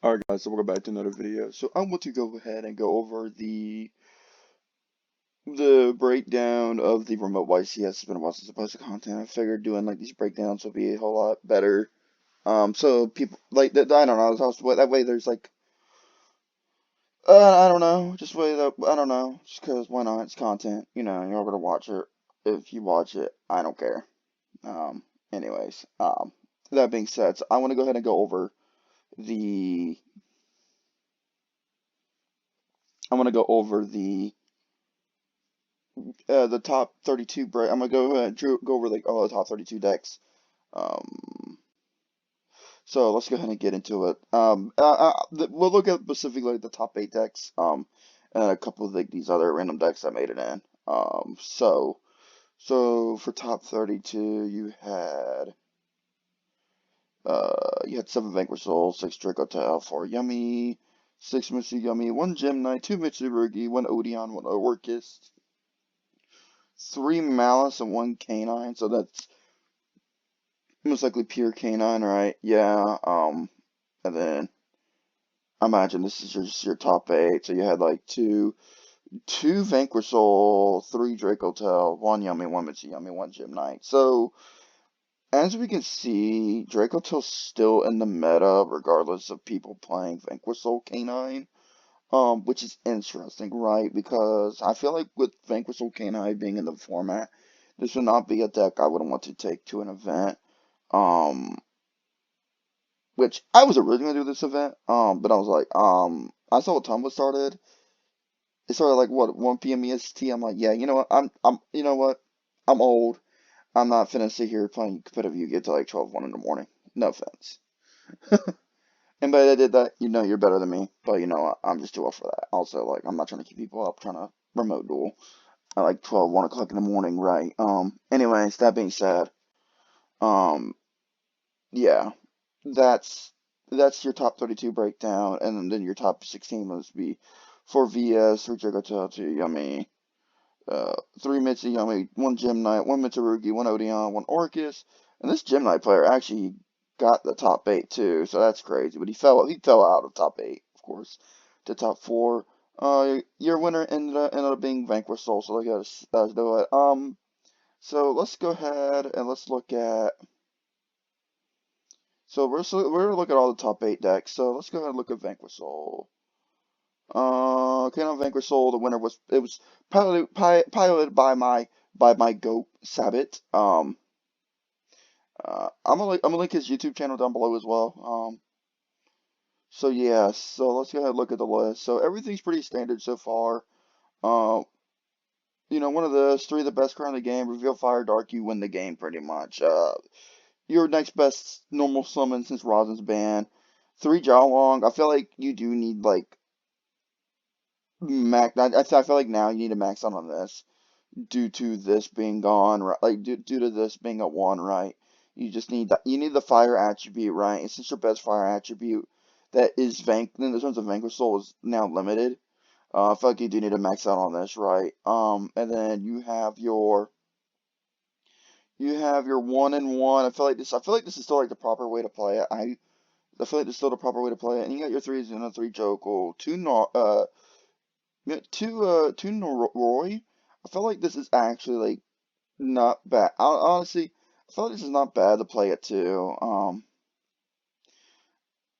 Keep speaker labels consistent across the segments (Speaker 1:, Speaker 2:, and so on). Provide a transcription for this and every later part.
Speaker 1: Alright guys, so welcome back to another video. So I want to go ahead and go over the breakdown of the remote YCS. It's been a while since I posted content. I figured doing like these breakdowns would be a whole lot better. So people like that. I don't know. That way there's like I don't know. Just way that I don't know. Just because why not? It's content. You're gonna watch it. If you watch it, I don't care. Um. Anyways. That being said, so I want to go ahead and go over the. I want to go over the top 32 break. I'm gonna go ahead and go over like all the top 32 decks. Um, so let's go ahead and get into it. We'll look at specifically like the top 8 decks. And a couple of like these other random decks I made it in. So for top 32, you had 7 Vanquish Souls, 6 Draco Tail, 4 Yummy, 6 Mitsu Yummy, 1 Gem Knight, 2 Mitsurugi, 1 Odeon, 1 Orcus, 3 Malice, and 1 Canine. So that's most likely pure canine, right? Yeah. And then I imagine this is just your top 8. So you had like two Vanquish Soul, 3 Draco Tail, 1 Yummy, 1 Mitsu Yummy, 1 Gem Knight. So as we can see, Draco Tail's still in the meta, regardless of people playing Vanquish Soul Canine. Which is interesting, right? Because I feel like with Vanquish Soul Canine being in the format, this would not be a deck I would want to take to an event. Um, which I was originally gonna do this event, but I was like, I saw what time was started. It started like what 1 p.m. EST. I'm like, yeah, you know what? You know what? I'm old. I'm not finna sit here playing competitive Yu-Gi-Oh till like 12, 1 in the morning. No offense. Anybody that did that, you're better than me. But you know what? I'm just too old for that. Also, like, I'm not trying to keep people up trying to remote duel at like 12, 1 o'clock in the morning, right? Anyways, that being said, um, yeah. That's that's your top 32 breakdown, and then your top 16 must be 4 VS, 3 Jagata, 2 Yummy, 3 Mitsu Yummy, 1 Gem Knight, 1 Mitsurugi, 1 Odeon, 1 Orcus, and this Gem Knight player actually got the top 8 too, so that's crazy. But he fell out of top 8, of course, to top 4. Your winner ended up being Vanquish Soul, so let's do it. So let's go ahead and let's look at. So we're gonna look at all the top 8 decks. So let's go ahead and look at Vanquish Soul. Okay, on Vanquish Soul, the winner was piloted by my goat Sabbat. I'm gonna link his YouTube channel down below as well. So yeah, so let's go ahead and look at the list. So everything's pretty standard so far. Um, one of those 3 of the best card in the game. Reveal Fire Dark, you win the game pretty much. Your next best normal summon since Rosin's ban. 3 Jawlong. I feel like you do need like max. I feel like now you need to max out on this due to this being gone. Right, like due to this being a 1, right? You need the fire attribute, right? And since your best fire attribute that is in terms of Vanquish Soul is now limited. I feel like you do need to max out on this, right? And then you have your 1 and 1. I feel like this is still like the proper way to play it. I feel like this is still the proper way to play it. And you got your 3 Zuna, 3 Jokel, 2 no, yeah, 2 Noroi. I feel like this is actually like not bad. Honestly, I feel like this is not bad to play it too.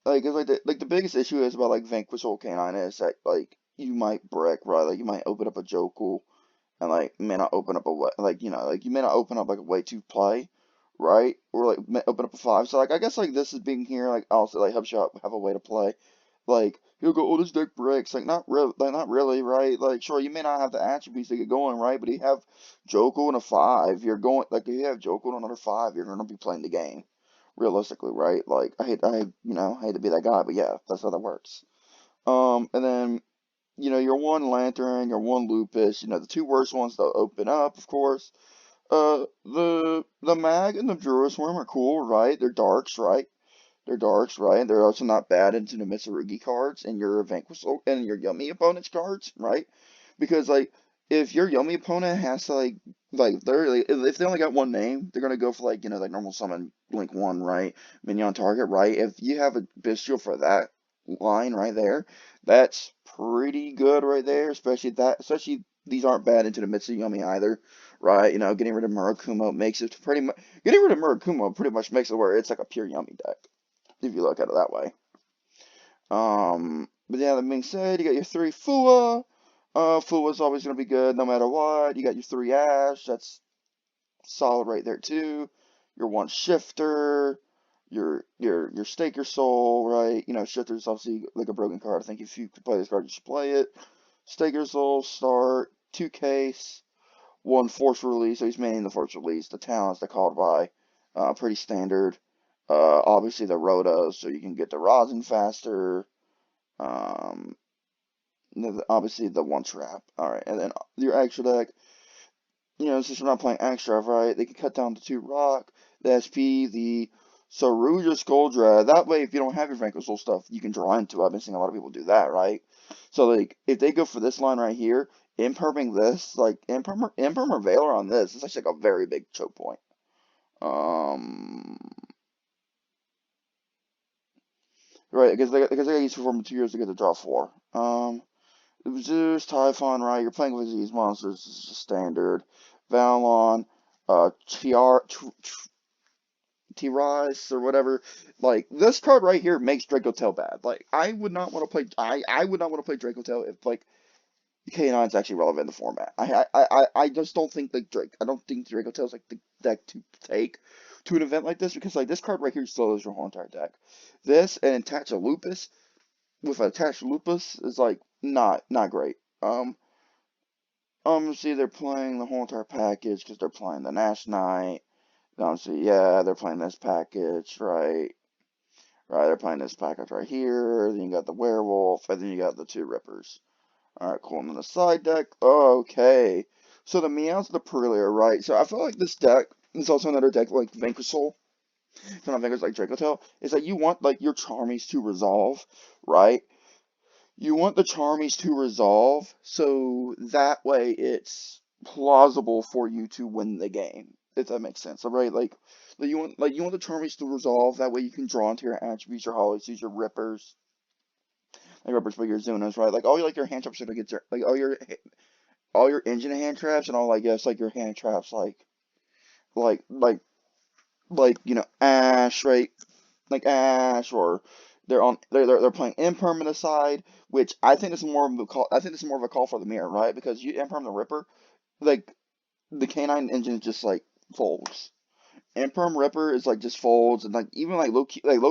Speaker 1: Like it's like the biggest issue is about like Vanquish Soul Canine is that like you might brick, right? Like you might open up a Jokel and like may not open up a way, like you may not open up like a way to play, right? Or like may open up a 5. So like I guess like this is being here like also like helps you out have a way to play. Like you'll go, oh, this deck breaks. Not really, right? Like sure, you may not have the attributes to get going, right? But you have Jokel and a 5. You're going like if you have Jokel and another 5, you're gonna be playing the game. Realistically, right? Like I hate to be that guy, but yeah, that's how that works. And then your 1 Lantern, your 1 Lupus, the 2 worst ones to open up, of course. The Mag and the Druid Swarm are cool, right? They're darks, right? They're darks, right? They're also not bad into the Mitsurugi cards and your Vanquish and your Yummy opponent's cards, right? Because like if your Yummy opponent has to like they're like, if they only got 1 name, they're gonna go for like normal summon Link 1, right? Minion target, right? If you have a Bestial for that line right there. That's pretty good right there, especially these aren't bad into the Mitsuyami either, right? You know, getting rid of Murakumo makes it pretty much getting rid of Murakumo pretty much makes it where it's like a pure Yummy deck if you look at it that way. But yeah, that being said, you got your three Fua. Fua's always gonna be good no matter what. You got your three Ash. That's solid right there too. Your one Shifter, your Stake Your Soul, right? You know, Shifter's obviously like a broken card. I think if you could play this card, you should play it. Stake Your Soul, start, two case, one force release. So he's maining the force release. The talents they called by, pretty standard. Obviously the Rotas, so you can get the rosin faster. Um, obviously the one trap. All right, and then your extra deck. You know, since we're not playing extra, right? They can cut down to two rock, the SP, the Saruja Skuldra. That way, if you don't have your Vanquish Soul stuff, you can draw into it. I've been seeing a lot of people do that, right? So, like, if they go for this line right here, imperming this, like, imperm or Valor on this, it's actually like a very big choke point. Right, because they got used for 2 years to get to draw four. Zeus, Typhon, right? You're playing with these monsters. This is just standard. Valon, T-Rise or whatever. Like this card right here makes Draco Tail bad. Like I would not want to play. I would not want to play Draco Tail if like K9 is actually relevant in the format. I just don't think like Drake. I don't think Draco Tail is like the deck to take to an event like this because like this card right here slows your whole entire deck. This and attach a Lupus with attached Lupus is like not great. See they're playing the whole entire package because they're playing the Nash Knight. Obviously, yeah, they're playing this package, right? Right, they're playing this package right here. Then you got the werewolf, and then you got the two rippers. Alright, cool. And then the side deck. Okay. So the Meows and the Purlieu, right? So I feel like this deck is also another deck like Vanquish Soul. It's not Vanquish like Draco Tail. Is that you want like your Charmies to resolve, right? You want the Charmies to resolve, so that way it's plausible for you to win the game, if that makes sense. Alright, you want the Charmies to resolve, that way you can draw into your attributes, your Hollows, your Rippers, like Rippers for your Zunas, right? Like all your like your hand traps are gonna get like all your engine hand traps and all I guess like your hand traps like like you know Ash, right? Like Ash, or they're playing impermanent side, which I think is more of a call. I think this is more of a call for the mirror, right? Because you imperm the Ripper, like the Canine engine just like folds. Imperm Ripper is like just folds, and like even like low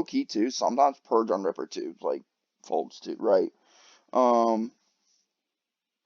Speaker 1: key too. Sometimes Purge on Ripper too, like folds too, right? Um,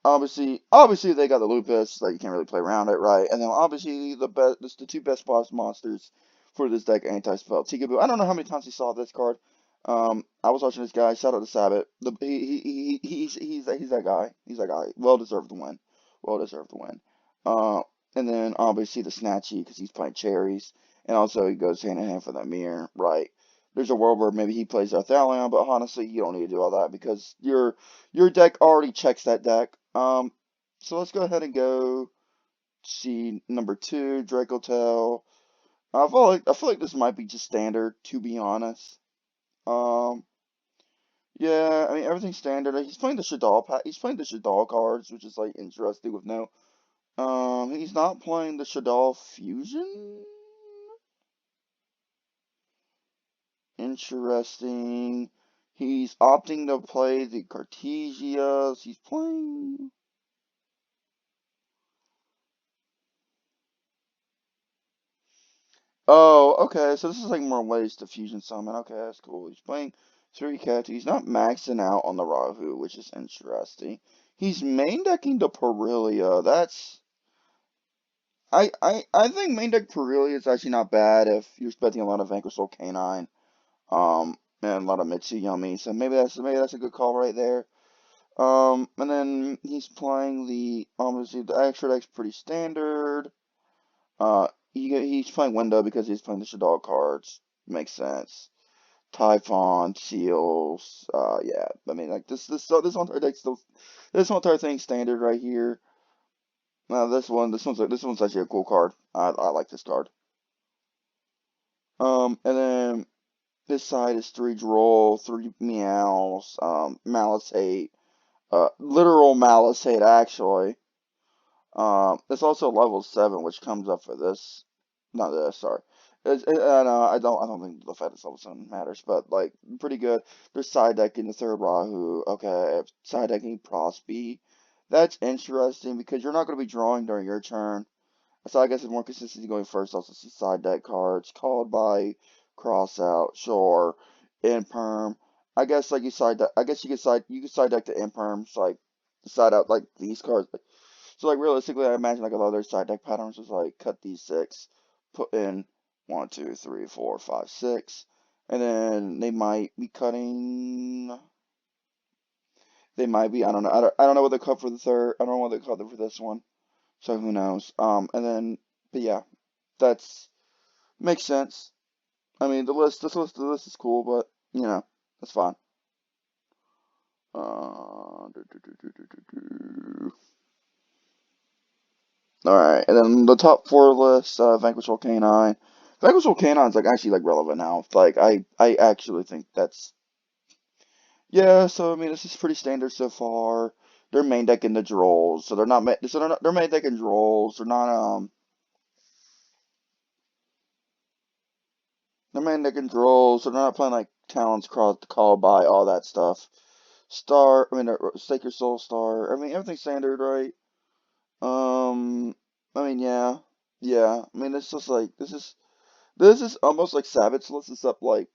Speaker 1: obviously they got the Lupus, like you can't really play around it, right? And then obviously the two best boss monsters for this deck anti-spell. Tikaboo. I don't know how many times he saw this card. I was watching this guy. Shout out to Sabbath. He's that guy. He's that guy. Well deserved to win. Well deserved to win. Uh, and then obviously the Snatchy because he's playing cherries, and also he goes hand in hand for that mirror, right? There's a world where maybe he plays Arthalion, but honestly, you don't need to do all that because your deck already checks that deck. So let's go ahead and go see number two, Draco Tail. I feel like this might be just standard, to be honest. Um, yeah, I mean everything's standard. He's playing the Shaddoll pack. He's playing the Shaddoll cards, which is like interesting with no. He's not playing the Shaddoll Fusion. Interesting. He's opting to play the Cartesias. He's playing. Oh, okay. So this is like more ways to fusion summon. Okay, that's cool. He's playing three cats. He's not maxing out on the Rahu, which is interesting. He's main decking the Parilia. That's I think main deck Parilia is actually not bad if you're expecting a lot of Vanquish Soul Canine, and a lot of Mitsuyami. So maybe that's a good call right there. And then he's playing the obviously the extra deck's pretty standard. He's playing Window because he's playing the Shadow cards. Makes sense. Typhon, Seals, yeah. I mean, like this whole entire deck still, this whole entire thing standard right here. This one's actually a cool card. I like this card. And then His side is 3 Droll, 3 Meows, Malice Hate, literal Malice Hate actually. It's also level 7, which comes up for this. Not this, sorry. I don't think the fact it's level 7 matters, but like pretty good. There's side decking the third Rahu. Okay, side decking Prosby. That's interesting because you're not going to be drawing during your turn. So I guess it's more consistency going first. Also, some side deck cards called by cross out, sure, imperm. I guess like you side deck. I guess you could side deck the imperms like side out like these cards. So like realistically, I imagine like a lot of their side deck patterns was like cut these 6, put in 1, 2, 3, 4, 5, 6, and then they might be cutting. They might be. I don't know. I don't know what they cut for the third. I don't know what they cut for this one. So who knows? And then, but yeah, that's makes sense. I mean, the list is cool, but you know, that's fine. All right, and then the top 4 list, Vanquish Volcanine. Vanquish Volcanine's like actually like relevant now. Like I actually think that's yeah. So I mean, this is pretty standard so far. They're main decking the Drolls, so they're main decking Drolls. They're main decking Drolls, so they're not playing like Talons Cross, Call by all that stuff. Stake Your Soul Star. I mean, everything's standard, right? I mean, yeah, yeah. I mean, it's just like this is almost like Sabbath's list, except like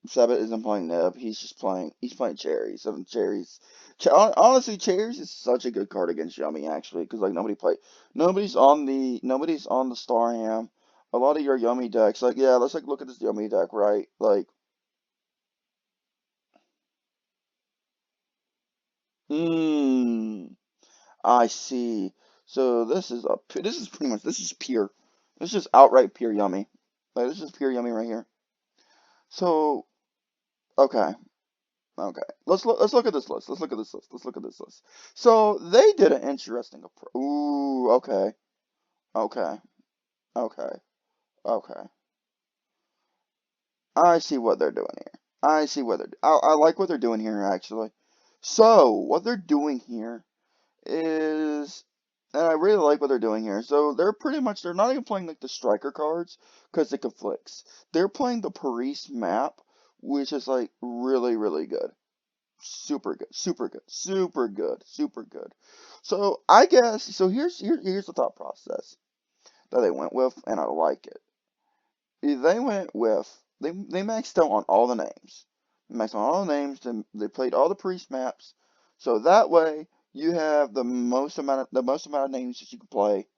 Speaker 1: Sabbath isn't playing Neb. He's playing Cherries. And Cherries, honestly, Cherries is such a good card against Yummy actually, because like nobody's on the Starham. A lot of your Yummy decks, like yeah, let's like look at this Yummy deck, right? Like, mmm. I see. So this is pure. This is outright pure yummy. Like this is pure yummy right here. So okay, okay. Let's look at this list. Let's look at this list. Let's look at this list. So they did an interesting approach. Ooh, okay, okay, okay, okay. I see what they're doing here. I see what I like what they're doing here actually. So what they're doing here is, and I really like what they're doing here. So they're not even playing like the striker cards because it conflicts. They're playing the Paris map, which is like really, really good. Super good, super good, super good, super good. So I guess so. Here's the thought process that they went with, and I like it. They went with they maxed out on all the names. Maxed on all the names, and they played all the priest maps. So that way you have the most amount of names that you can play.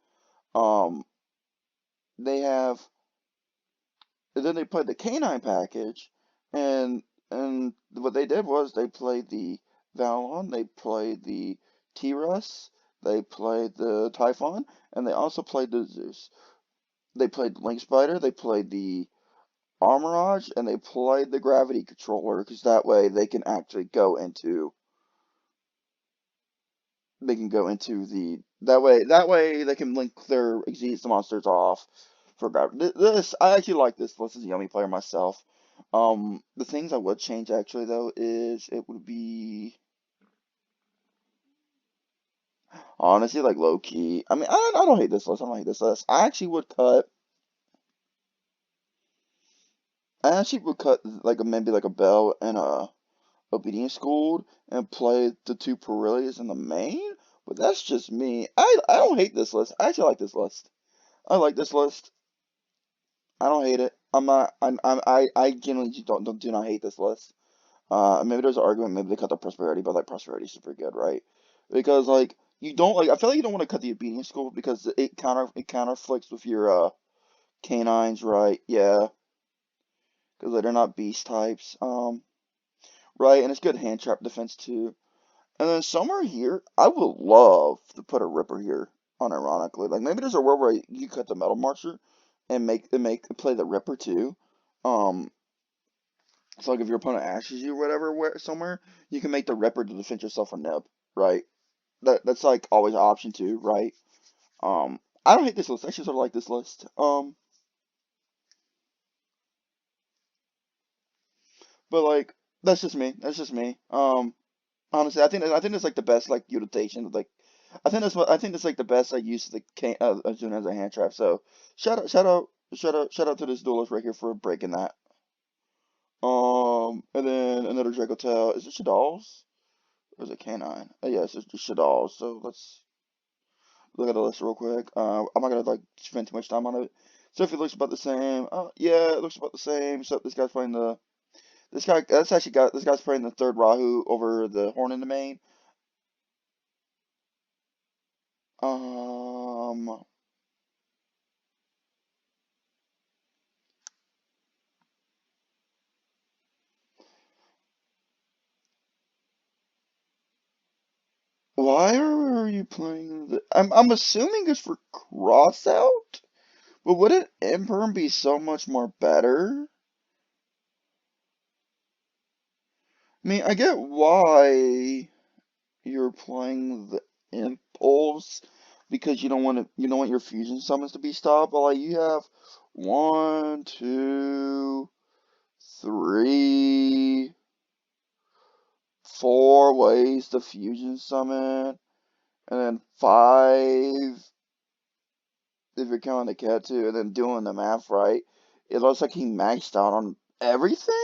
Speaker 1: Um, they have and then they played the canine package, and what they did was they played the Valon, they played the T-Russ, they played the Typhon, and they also played the Zeus. They played Link Spider, they played the Armorage, and they played the gravity controller because that way they can actually go into that way they can link their exceeds the monsters off for gravity. This I actually like this list as a Yummy player myself. The things I would change actually though is it would be honestly like low key. I mean I don't hate this list. I don't hate this list. I actually would cut like maybe like a Bell and a Obedience School and play the 2 Pirellis in the main, but that's just me. I don't hate this list. I actually like this list. I like this list. I don't hate it. I'm not. I genuinely just do not hate this list. Maybe there's an argument. Maybe they cut the prosperity, but like prosperity is super good, right? Because like you don't like. I feel like you don't want to cut the obedience school because it counterflicts with your canines, right? Yeah, because they're not beast types. Right, and it's good hand trap defense too. And then somewhere here, I would love to put a Ripper here, unironically. Like maybe there's a world where you cut the Metal Marcher and play the Ripper too. Um, so like if your opponent ashes you or whatever somewhere, you can make the Ripper to defend yourself from Neb, right? That's like always an option too, right? I don't hate this list. I actually sort of like this list. But like, that's just me. That's just me. Honestly, I think it's like the best like utilization of like I think that's like the best like use of the can Azuna as a hand trap. So shout out to this duelist right here for breaking that. And then another Draco Tail. Is it Shadal's? Or is it Canine? Oh, yes, it's just Shadal's. So let's look at the list real quick. I'm not gonna like spend too much time on it. So if it looks about the same, yeah, it looks about the same. So this guy's playing the this guy that's actually got this guy's playing the third Rahu over the Horn in the main. Um, why are you playing the? I'm assuming it's for cross out, but wouldn't Imperm be so much more better? I mean, I get why you're playing the impulse because you don't want your fusion summons to be stopped, but like you have one, two, three, four ways to fusion summon, and then five if you're counting the cat too, and then doing the math right. It looks like he maxed out on everything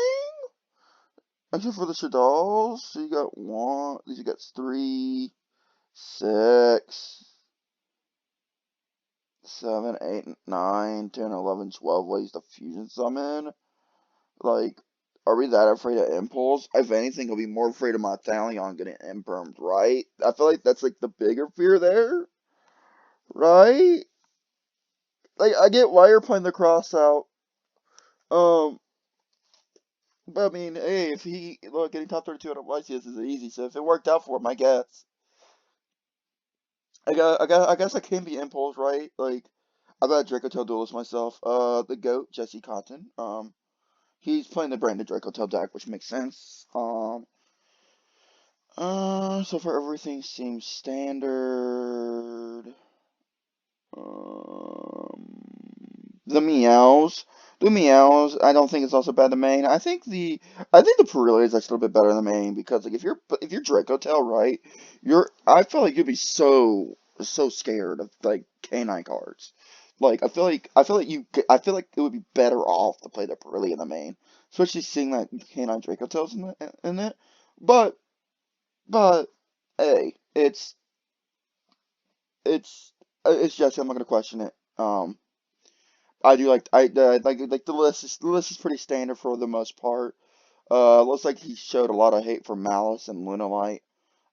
Speaker 1: except for the Shadows. So you got one, you got three, six, 7, 8, 9, 10, 11, 12 ways to fusion summon. Like, are we that afraid of Impulse? If anything, I'll be more afraid of my Thalion getting impermed, right? I feel like that's like the bigger fear there, right? Like, I get why you're playing the cross out. Um, but I mean, hey, if he look getting top 32 out of YCS is easy, so if it worked out for him, I guess. I guess I can be Impulse, right? Like, I've got a Draco Tail duelist myself. The GOAT, Jesse Cotton. He's playing the branded Draco Tail deck, which makes sense. So far everything seems standard. Um, the meows, the meows. I don't think it's also bad in the main. I think the Purili is actually a little bit better in the main because like if you're Draco Tail, right, I feel like you'd be so scared of like canine cards. Like I feel like it would be better off to play the Purili in the main, especially seeing that canine Draco Tails in it. But but hey, it's it's Jesse. I'm not gonna question it. I do like the list is pretty standard for the most part. Looks like he showed a lot of hate for Malice and Lunalight.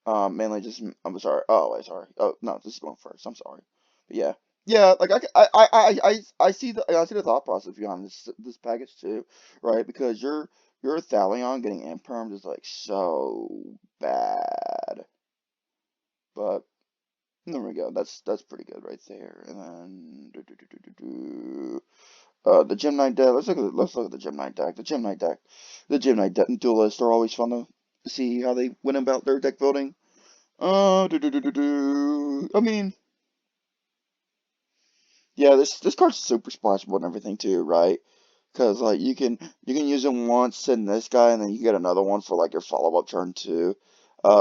Speaker 1: Mainly just I'm sorry. Oh, wait, sorry. Oh no, this is going first. I'm sorry. But yeah, yeah. Like I see the thought process behind this package too, right? Because your Thalion getting impermed is like so bad, but. There we go. That's pretty good right there. And then the Gem Knight deck. Let's look at the Gem Knight deck. The Gem Knight deck duelists are always fun to see how they went about their deck building. I mean, yeah, this card's super splashable and everything too, right? Because like you can use it once, send this guy, and then you get another one for like your follow up turn too.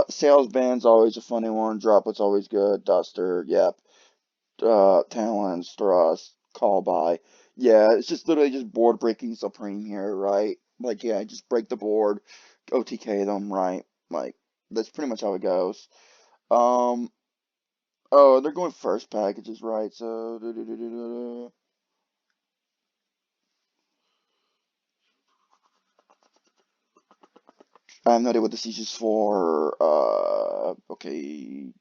Speaker 1: Sales band's always a funny one. Droplet's always good. Duster, yep. Talons, thrust, call by. Yeah, it's just literally just board breaking supreme here, right? Like, yeah, just break the board, OTK them, right? Like, that's pretty much how it goes. Um, oh, they're going first packages, right? So, I have no idea what this is used for. Okay,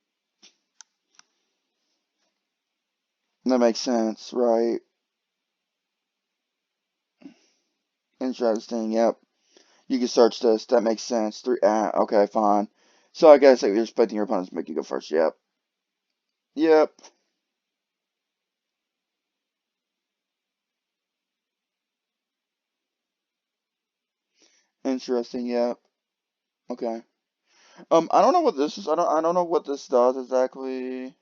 Speaker 1: that makes sense, right? Interesting, yep. You can search this. That makes sense. Three. Okay, fine. So I guess like, you're expecting your opponents to make you go first. Yep. Yep. Interesting. Yep. Okay. I don't know what this is. I don't know what this does exactly.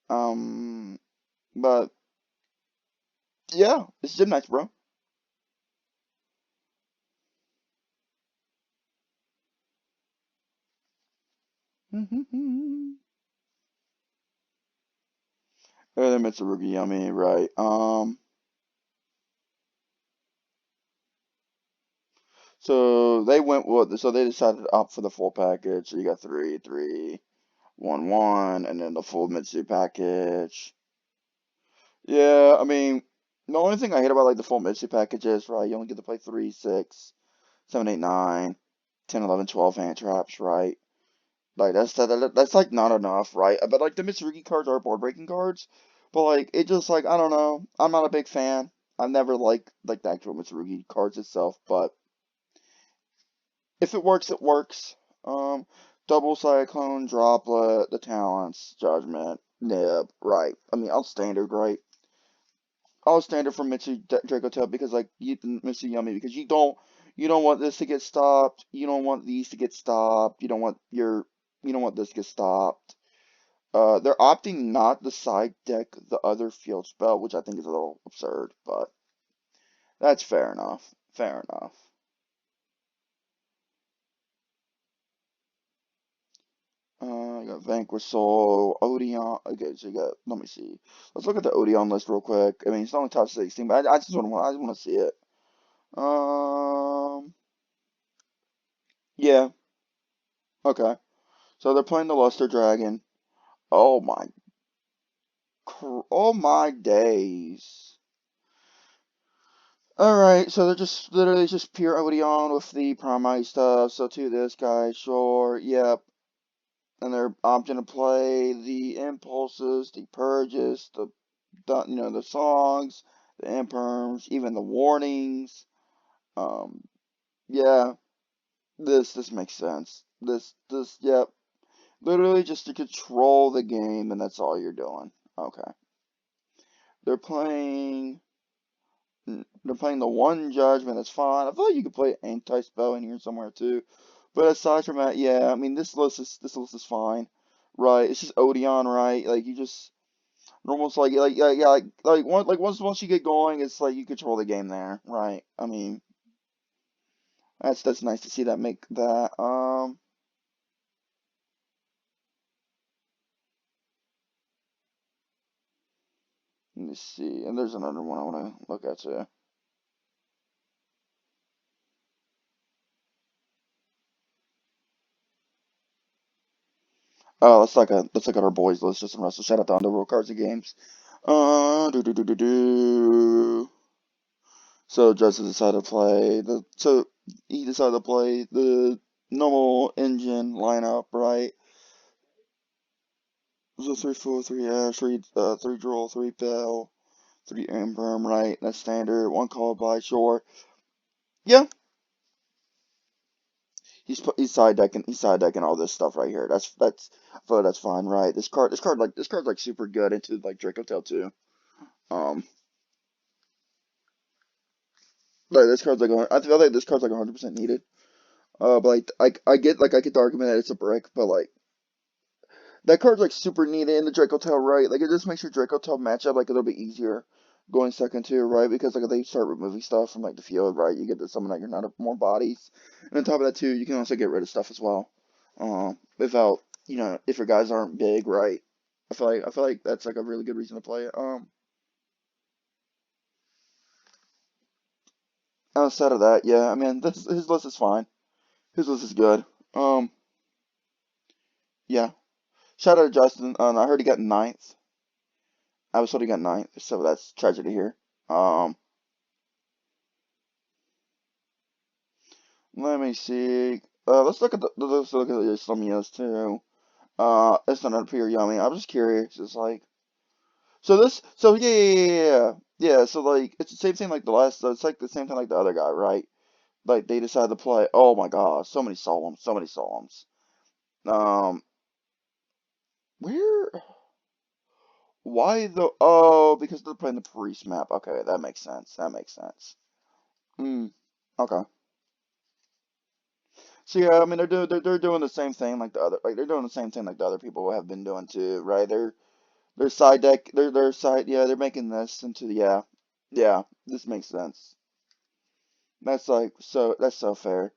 Speaker 1: Um. But yeah, it's Gymnax, bro. And then Mitsurugi Yummy, right. So they went with, so they decided to opt for the full package. So you got 3, 3, 1, 1, and then the full Mitsu package. Yeah, I mean, the only thing I hate about like the full Mitsu package is, right, you only get to play 3, 6, 7, 8, 9, 10, 11, 12 hand traps, right? Like that's like not enough, right? But like the Mitsurugi cards are board breaking cards, but like it just like I don't know. I'm not a big fan. I've never liked like the actual Mitsurugi cards itself, but if it works, it works. Um, Double Cyclone, Droplet, the talents, Judgment, Nib, right? I mean, all standard, right? All standard for Mitsu Draco Tail because like you Mitsu Yummy because you don't want this to get stopped. You don't want these to get stopped. You don't want this to get stopped. They're opting not to side deck the other field spell, which I think is a little absurd, but that's fair enough. Fair enough. You got Vanquish Soul, Odeon. Okay, so you got. Let me see. Let's look at the Odeon list real quick. I mean, it's only top 16, but I just want to see it. Um, yeah. Okay. So they're playing the Luster Dragon. Oh my, oh my days. Alright, so they're just literally just pure Odeon with the Promite stuff. So to this guy, sure, yep. And they're opting to play the impulses, the purges, the songs, the imperms, even the warnings. Um, yeah, this makes sense. Yep. Literally just to control the game, and that's all you're doing. Okay. They're playing. They're playing the one judgment. That's fine. I feel like you could play anti-spell in here somewhere too. But aside from that, yeah, I mean this list is fine, right? It's just Odeon, right? Like you just almost like yeah like once you get going, it's like you control the game there, right? I mean that's nice to see that make that. Let me see, and there's another one I want to look at too. Oh, let's look at our boys list just some rest. So shout out to Underworld Cards and Games. Do do do do do. So Justin decided to play he decided to play the normal engine lineup, right? So 3 4 3 ash, three draw, 3 bell, 3 emperor, right? That's standard. One call by sure. Yeah, he's side decking all this stuff right here. I feel like that's fine, right? This card's like super good into like Draco Tail too. Um, like this card's like I feel like this card's like 100% needed. But like I get the argument that it's a brick, but like that card's like super needed in the Draco Tail, right? Like it just makes your Draco Tail matchup like a little bit easier going second too, right? Because like if they start removing stuff from like the field, right? You get to summon like you're not more bodies, and on top of that too, you can also get rid of stuff as well. Without if your guys aren't big, right? I feel like that's like a really good reason to play it. Outside of that, yeah, I mean this his list is fine. His list is good. Um, yeah. Shout out to Justin. I heard he got ninth. I was told he got ninth, so that's tragedy here. Um, Let me see. Let's look at the Islamias too. It's not appear yummy. I'm just curious. It's like yeah. So like it's the same thing like the last. It's like the same thing like the other guy, right? Like they decided to play. Oh my God, so many solemns, so many solemns. Um, where? Why the? Oh, because they're playing the priest map. Okay, that makes sense. That makes sense. Hmm. Okay. So yeah, I mean they're doing the same thing like the other like they're doing the same thing like the other people have been doing too, right? Their side deck their side yeah, they're making this into yeah, this makes sense. That's so fair.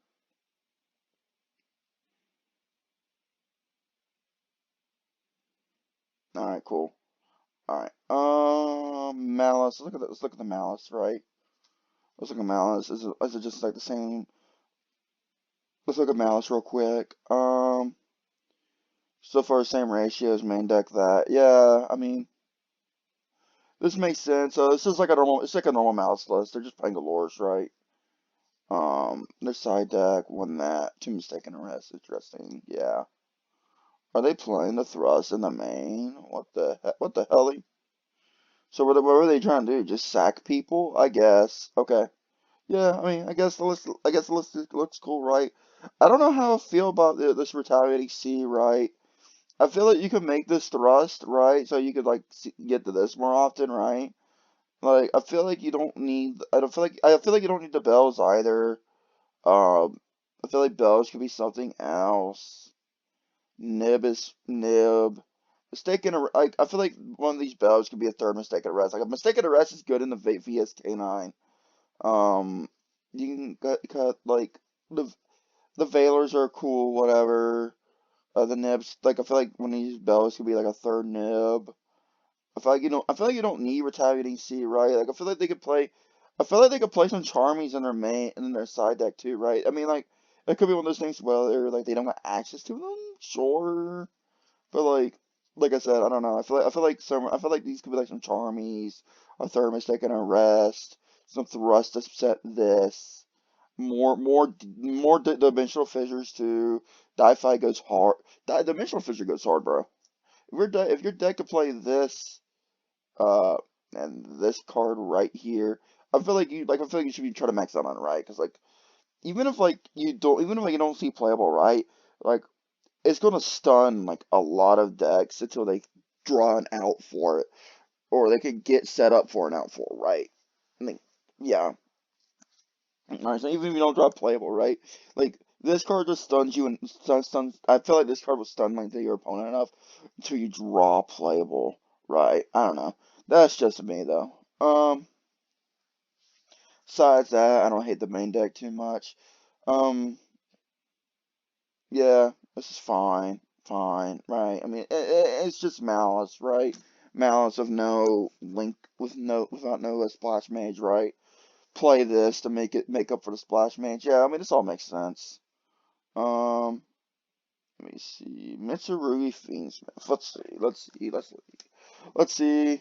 Speaker 1: Alright, cool. Alright. Malice. Let's look at the Malice, right? Let's look at Malice. Is it just like the same? Let's look at Malice real quick. So far, same ratios, main deck that. Yeah, I mean, this makes sense. This is like a normal, it's like a normal Malice list. They're just playing Galores, right? Their side deck won that. Two mistaken arrests. Interesting. Yeah. Are they playing the thrust in the main? What the hell? So what were they trying to do? Just sack people? I guess. Okay. Yeah, I mean, I guess the list looks cool, right? I don't know how I feel about this retaliating C, right? I feel like you could make this thrust, right? So you could like get to this more often, right? Like I feel like you don't need. I feel like you don't need the bells either. I feel like bells could be something else. Nib is nib. Mistaken, I feel like one of these bells could be a third mistaken arrest. Like a mistaken arrest is good in the VSK9. Um, you can cut like the the veilers are cool, whatever. The nibs, like I feel like one of these bells could be like a third nib. I feel like you don't need retaliating C, right? Like I feel like they could play, I feel like they could play some Charmies in their main and in their side deck too, right? I mean, like it could be one of those things where they're like they don't have access to them, sure, but like I said, I don't know. I feel like these could be like some Charmies, a Thermos taking a rest, some Thrust to set this, more dimensional fissures too. Di-Fi goes hard. Dimensional fissure goes hard, bro. If your deck could play this, uh, and this card right here, I feel like you should be trying to max out on it, right? Because like even if like you don't see playable right, like it's gonna stun like a lot of decks until they draw an out for it, or they could get set up for an out for it, right? I mean, yeah. Alright, so even if you don't draw playable, right? Like this card just stuns you and stuns. I feel like this card will stun like your opponent enough until you draw playable, right? I don't know. That's just me though. Besides that, I don't hate the main deck too much. Um, yeah, this is fine, fine, right? I mean, it's just Malice, right? Malice of no link without no splash mage, right? Play this to make up for the splash mage. Yeah, I mean, this all makes sense. Um, let me see. Mitsurugi Fiendsmith. Let's see.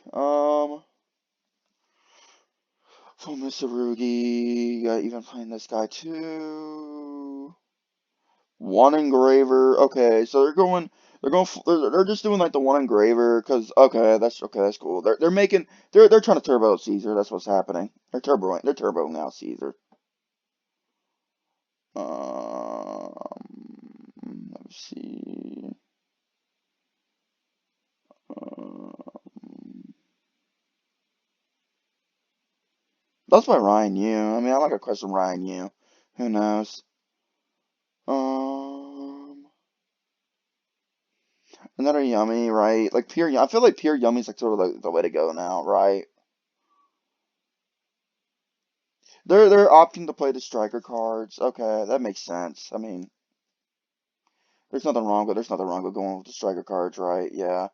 Speaker 1: For Mitsurugi, even playing this guy too. One engraver. Okay, so they're just doing like the one engraver because okay, that's cool. They're trying to turbo Caesar. That's what's happening. They're turboing out Caesar. Let me see. Um, that's by Ryan Yu. I mean, I like a question Ryan Yu. Who knows? Um, Another yummy, right? Like I feel like pure yummy's like sort of like the way to go now, right? They're opting to play the striker cards. Okay, that makes sense. I mean, there's nothing wrong with going with the striker cards, right? Yeah.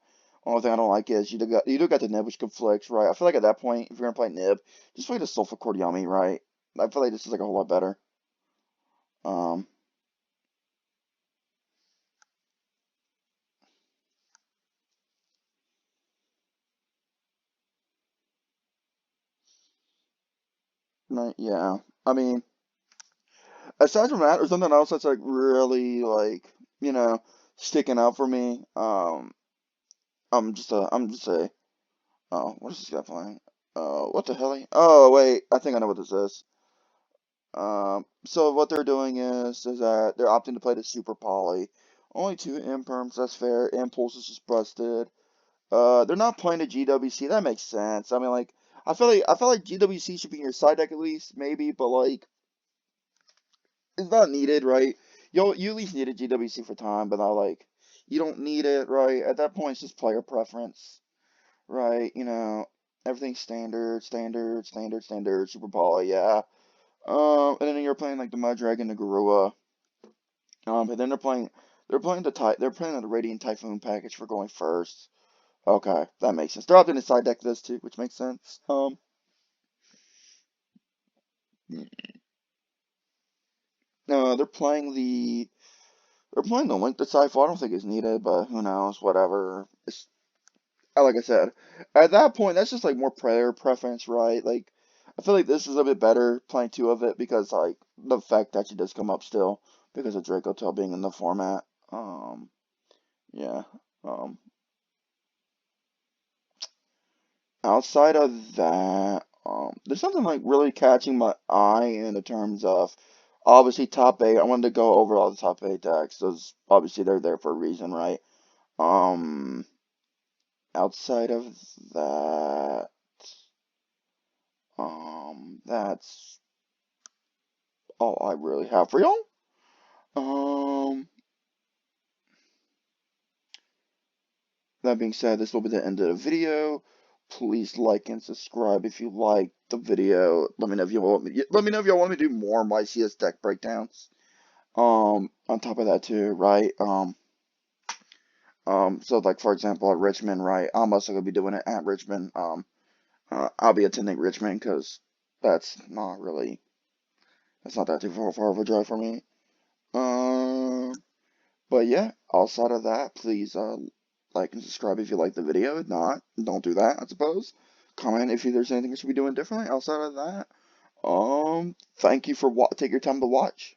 Speaker 1: Only thing I don't like is you do got the nib which conflicts, right? I feel like at that point, if you're gonna play nib, just play the sulfur cord yummy, right? I feel like this is like a whole lot better. Um, right, yeah. I mean, aside from that, there's something else that's like really like you know sticking out for me. I'm just a oh, what is this guy playing? What the hell? Oh wait, I think I know what this is. So what they're doing is that they're opting to play the Super Poly. Only two imperms, that's fair. Impulse is just busted. They're not playing the GWC. That makes sense. I mean, like, I feel like GWC should be in your side deck at least, maybe, but like, it's not needed, right? You at least need a GWC for time, but not like, you don't need it, right? At that point, it's just player preference, right? Everything's standard. Super Poly, yeah. And then you're playing like the Mud Dragon, the Garua. And then they're playing the Radiant Typhoon package for going first. Okay, that makes sense. They're opting to side deck this too, which makes sense. They're playing the Link Disciple. I don't think it's needed, but who knows? Whatever. Like I said, at that point, that's just like more player preference, right? Like, I feel like this is a bit better playing two of it because like the fact actually does come up still because of Draco Tail being in the format. Yeah. Um, Outside of that, there's something like really catching my eye in the terms of obviously top eight. I wanted to go over all the top eight decks. Those obviously they're there for a reason, right? Um, Outside of that, that's all I really have for y'all. Um, that being said, this will be the end of the video. Please like and subscribe if you like the video. Let me know if you want me. Let me know if y'all want me to do more YCS deck breakdowns. On top of that too, right? So like for example at Richmond, right? I'm also gonna be doing it at Richmond. I'll be attending Richmond because that's not really that's not that too far of a drive for me. Um, but yeah, outside of that, please like and subscribe if you like the video. If not, don't do that, I suppose. Comment if there's anything I should be doing differently outside of that. Thank you for take your time to watch.